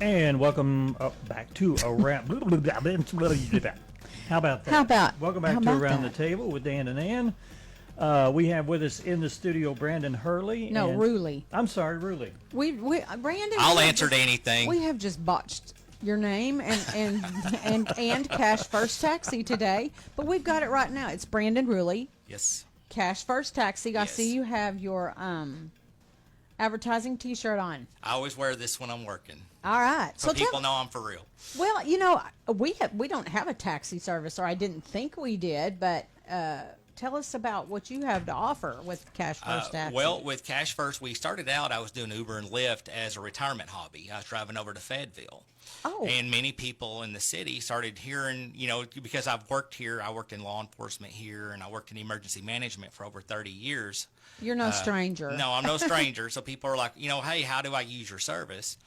And welcome back to Around. How about that? How about Welcome back to Around the Table with Dan and Ann. We have with us in the studio Brandon Hurley. No, Ruley. I'm sorry, Ruley. Brandon. I'll answer to anything. We have just botched your name and Cash First Taxi today, but we've got it right now. It's Brandon Ruley. Yes. Cash First Taxi. I Yes. see you have your advertising T-shirt on. I always wear this when I'm working. All right. So people know I'm for real. Well, we don't have a taxi service, or I didn't think we did, but tell us about what you have to offer with Cash First Taxi. Well, with Cash First, we started out, I was doing Uber and Lyft as a retirement hobby. I was driving over to Fayetteville. Oh. And many people in the city started hearing, because I've worked here, I worked in law enforcement here, and I worked in emergency management for over 30 years. You're no stranger. No, I'm no stranger. So people are like, hey, how do I use your service?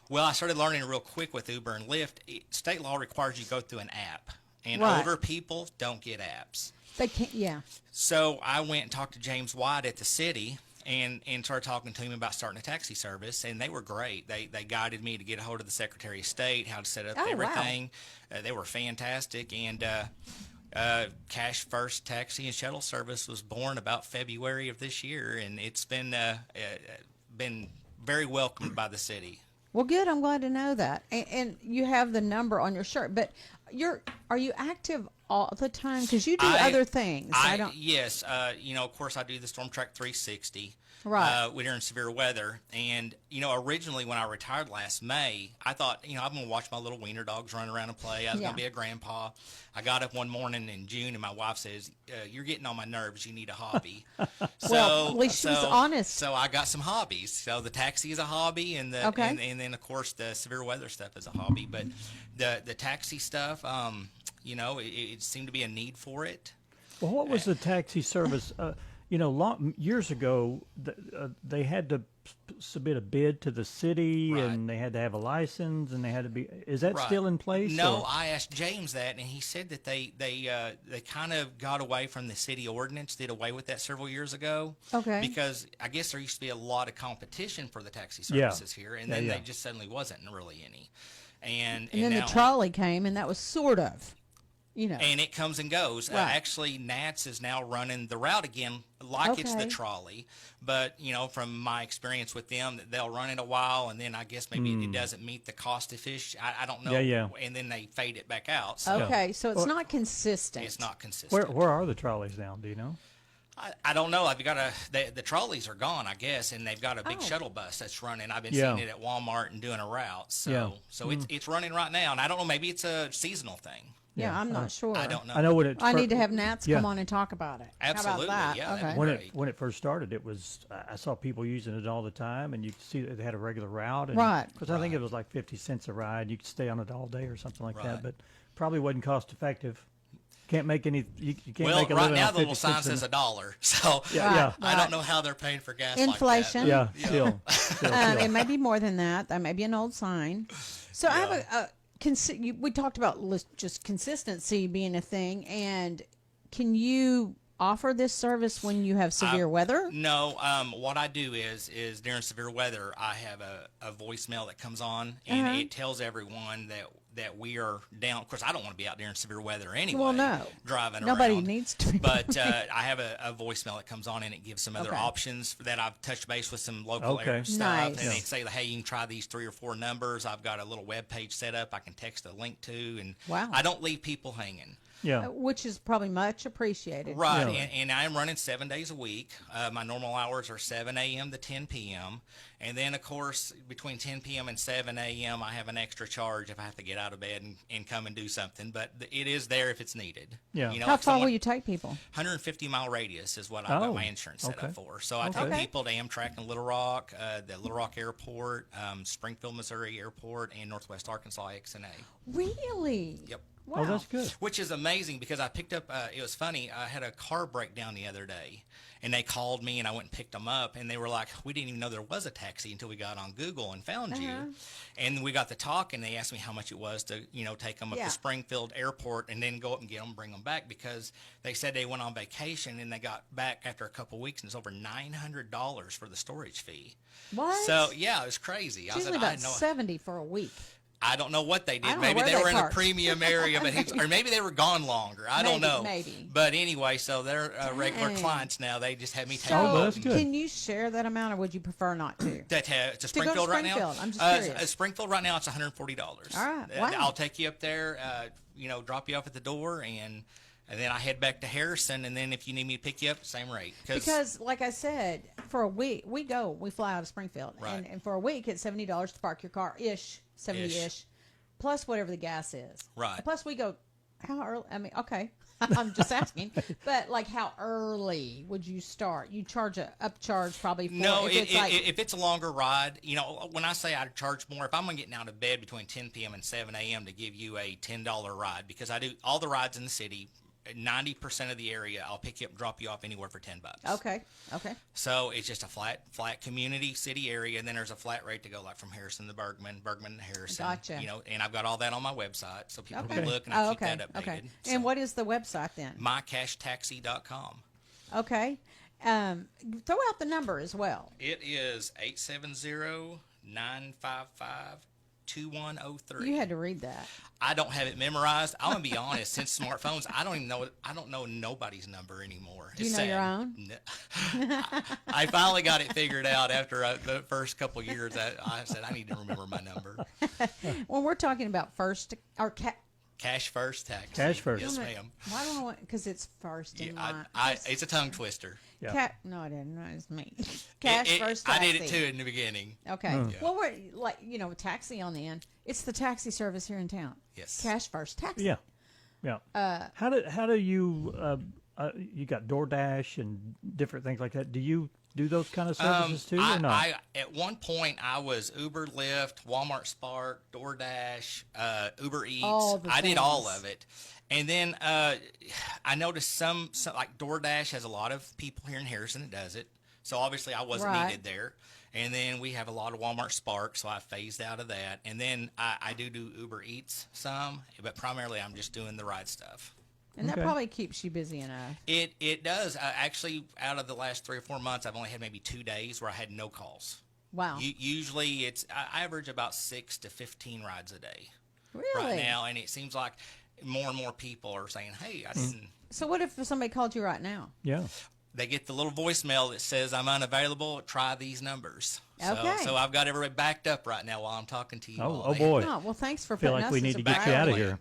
Well, I started learning real quick with Uber and Lyft. State law requires you to go through an app, and Right. older people don't get apps. They can't. Yeah. So I went and talked to James White at the city and started talking to him about starting a taxi service, and they were great. They guided me to get a hold of the Secretary of State, how to set up everything. Wow. They were fantastic, and Cash First Taxi and Shuttle Service was born about February of this year, and it's been very welcomed by the city. Well, good. I'm glad to know that. And you have the number on your shirt, but are you active all the time? Because you do other things. Yes. Of course, I do the Storm Track 360. Right. When you're in severe weather. And, originally when I retired last May, I thought, I'm going to watch my little wiener dogs run around and play. I was going to be a grandpa. I got up one morning in June, and my wife says, you're getting on my nerves. You need a hobby. Well, at least she was honest. So I got some hobbies. So the taxi is a hobby, and and then, of course, the severe weather stuff is a hobby. But the taxi stuff, it seemed to be a need for it. Well, what was the taxi service? Years ago, they had to submit a bid to the city, Right. and they had to have a license, and they had to be. Is that Right. still in place? No, or? I asked James that, and he said that they kind of got away from the city ordinance, did away with that several years ago. Okay. Because I guess there used to be a lot of competition for the taxi services here, and then they just suddenly wasn't really any. And then now, the trolley came, and that was sort of, And it comes and goes. Right. Actually, Nats is now running the route again like it's the trolley. But, from my experience with them, they'll run it a while, and then I guess maybe it doesn't meet the cost efficient. I don't know. Yeah. And then they fade it back out. So Okay, so it's not consistent. it's not consistent. Where are the trolleys now? Do you know? I don't know. I've got the trolleys are gone, I guess, and they've got a big shuttle bus that's running. I've been seeing it at Walmart and doing a route. So it's running right now, and I don't know. Maybe it's a seasonal thing. Yeah, I'm not sure. I don't know. I know when it. I need to have Nats come on and talk about it. Absolutely, How about that? yeah, Okay. that'd When Great. when it first started, it was I saw people using it all the time, and you could see that they had a regular route. And, Right. Because I think it was like 50 cents a ride. You could stay on it all day or something like that, Right. but probably wasn't cost effective. Can't make any. You can't Well, make a right living now on the little 50 sign cents says $1, so Yeah. I don't know how they're paying for gas. Inflation. Like that. Yeah, still. It may be more than that. That may be an old sign. So I have a we talked about just consistency being a thing, and can you offer this service when you have severe weather? No. What I do is during severe weather, I have a voicemail that comes on, and it tells everyone that we are down. Of course, I don't want to be out there in severe weather anyway. Well, no. Driving Nobody around. needs to be. But I have a voicemail that comes on, and it gives some other options that I've touched base with some local area stuff. Nice. And they say, hey, you can try these 3 or 4 numbers. I've got a little web page set up I can text a link to, and Wow. I don't leave people hanging. Yeah. Which is probably much appreciated. Right, Yeah. and I am running 7 days a week. My normal hours are 7 a.m. to 10 p.m. And then, of course, between 10 p.m. and 7 a.m., I have an extra charge if I have to get out of bed and come and do something. But it is there if it's needed. Yeah. How far will you take people? 150-mile radius is what I've got my insurance set up for. So I take people to Amtrak in Little Rock, the Little Rock Airport, Springfield, Missouri Airport, and Northwest Arkansas XNA. Really? Yep. Wow. Oh, that's good. Which is amazing because I picked up, it was funny, I had a car breakdown the other day, and they called me, and I went and picked them up, and they were like, we didn't even know there was a taxi until we got on Google and found you. And we got to talk, and they asked me how much it was to, take them up to Springfield Airport and then go up and get them, bring them back, because they said they went on vacation, and they got back after a couple of weeks, and it's over $900 for the storage fee. What? So, yeah, it was crazy. It's usually about $70 for a week. I don't know what they did. Maybe Maybe they were in a parked. premium area, or maybe they were gone longer. I don't know. Maybe. But anyway, so they're regular clients now. They just have me take So, them. that's good. can you share that amount, or would you prefer not to? To Springfield right now? Springfield. I'm just curious. Springfield right now, it's $140. All right. Wow. I'll take you up there, drop you off at the door, and then I head back to Harrison, and then if you need me to pick you up, same rate. Because, like I said, for a week, we fly out of Springfield. Right. And for a week, it's $70 to park your car, 70-ish, plus whatever the gas is. Right. Plus, we go, how early? I mean, okay, I'm just asking. But, like, how early would you start? You charge a upcharge probably for No, if it's a longer ride, when I say I charge more, if I'm getting out of bed between 10 p.m. and 7 a.m. to give you a $10 ride, because I do all the rides in the city, 90% of the area, I'll pick you up and drop you off anywhere for $10. Okay. So it's just a flat community city area, and then there's a flat rate to go like from Harrison to Bergman to Harrison. Gotcha. And I've got all that on my website, so people Okay. can look, and I keep okay. that updated. Okay. So, And what is the website then? mycashtaxi.com. Okay. Throw out the number as well. It is 870-955-2103. You had to read that. I don't have it memorized. I'm gonna be honest. Since smartphones, I don't know nobody's number anymore. Do you know your own? No. I finally got it figured out after the first couple of years. I said I need to remember my number. When we're talking about Cash First Taxi. Cash First. Yes, ma'am. Why don't I want? Because it's first in line. It's a tongue twister. Yeah. No, I didn't. It was me. Cash First Taxi. I did it too in the beginning. Okay. Yeah. Well, we're like taxi on the end. It's the taxi service here in town. Yes. Cash First Taxi. Yeah. How do you you got DoorDash and different things like that? Do you do those kind of services too, or not? At one point, I was Uber, Lyft, Walmart Spark, DoorDash, Uber Eats. I did all of it. And then I noticed some like DoorDash has a lot of people here in Harrison that does it. So obviously I wasn't needed there. And then we have a lot of Walmart Spark, so I phased out of that. And then I do Uber Eats some, but primarily I'm just doing the ride stuff. And that probably keeps you busy enough. It does. Actually, out of the last 3 or 4 months, I've only had maybe 2 days where I had no calls. Wow. Usually I average about 6 to 15 rides a day. Really? Right now, and it seems like more and more people are saying, hey, I didn't. So what if somebody called you right now? Yeah. They get the little voicemail that says, I'm unavailable, try these numbers. Okay. So I've got everybody backed up right now while I'm talking to you. Oh boy. Oh, well, thanks for I feel putting like us we as need a to get you out of here.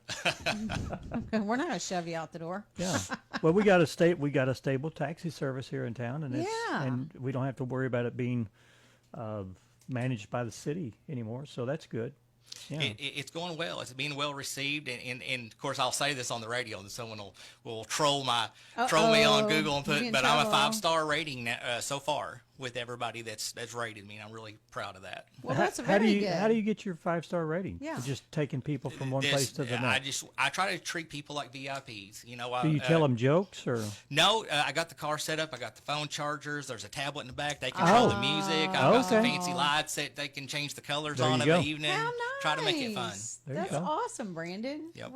We're not going to shove you out the door. Yeah. Well, we got a stable taxi service here in town, and Yeah. and we don't have to worry about it being managed by the city anymore. So that's good. Yeah. It's going well. It's being well received, and of course I'll say this on the radio, and someone will troll me on Google and put. But I'm a 5-star rating so far with everybody that's rated me, and I'm really proud of that. Well, that's very good. How do you get your 5-star rating? Yeah. Just taking people from one place to the next. I try to treat people like VIPs. Do you tell them jokes or? No, I got the car set up. I got the phone chargers. There's a tablet in the back. They control the music. I've got some fancy lights that they can change the colors on in the evening. How nice. Try to make it fun. That's awesome, Brandon. Yep.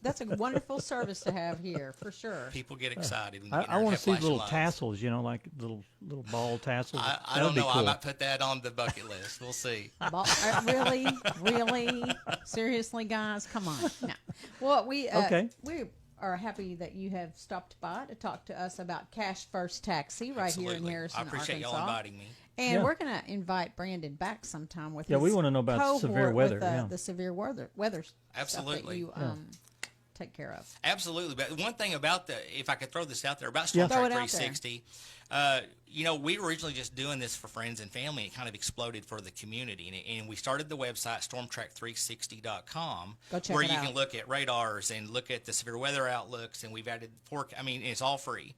That's a wonderful service to have here, for sure. People get excited when you get I want to see flashing little lights. tassels, like little ball tassels. I don't know. Cool. I might put that on the bucket list. We'll see. Really? Seriously, guys? Come on. No. Well, we are happy that you have stopped by to talk to us about Cash First Taxi here in Harrison, I appreciate Arkansas. y'all inviting me. And we're going to invite Brandon back sometime with we want to know about severe weather. The severe weather Absolutely. stuff that you take care of. Absolutely. But one thing about if I could throw this out there, about Storm Track 360, we were originally just doing this for friends and family. It kind of exploded for the community. And we started the website, stormtrack360.com, where you can look at radars and look at the severe weather outlooks. And we've added it's all free.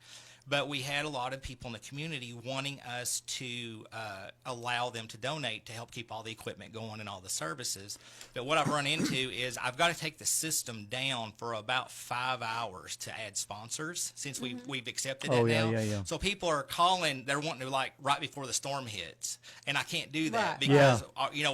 But we had a lot of people in the community wanting us to allow them to donate to help keep all the equipment going and all the services. But what I've run into is I've got to take the system down for about 5 hours to add sponsors since we've accepted it now. Yeah. So people are calling, they're wanting to right before the storm hits. And I can't do that Right. because,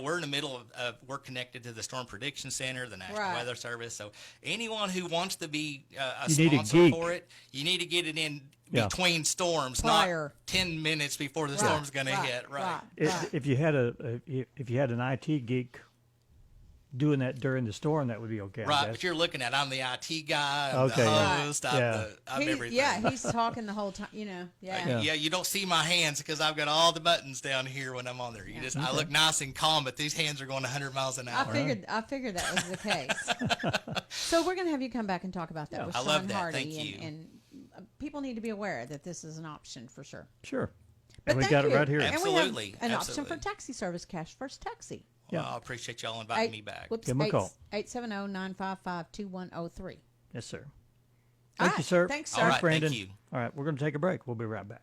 we're in the middle of we're connected to the Storm Prediction Center, the National Right. Weather Service. So anyone who wants to be a You need a sponsor geek. for it, you need to get it in Yeah. between storms, Prior. not 10 minutes before the Right, storm's going to right, hit. Right. If you had an IT geek doing that during the storm, that would be okay. I Right, guess. but you're looking at, I'm the IT guy, I'm Okay, the yeah. host, Yeah. I'm everything. Yeah, he's talking the whole time. Yeah. Yeah, you don't see my hands because I've got all the buttons down here when I'm on there. I look nice and calm, but these hands are going 100 miles an hour. I figured that was the case. So we're going to have you come back and talk about that with I Sean love that. Hardy. Thank you. And people need to be aware that this is an option for sure. Sure. But And we thank got it you. right here. And Absolutely, we have an option absolutely. for taxi service, Cash First Taxi. Well, I appreciate y'all inviting me back. Whoops, Give 'em a call. 870-955-2103. Yes, sir. All Thank you, right. sir. Thanks, All sir. right, Brandon. thank you. All right, we're going to take a break. We'll be right back.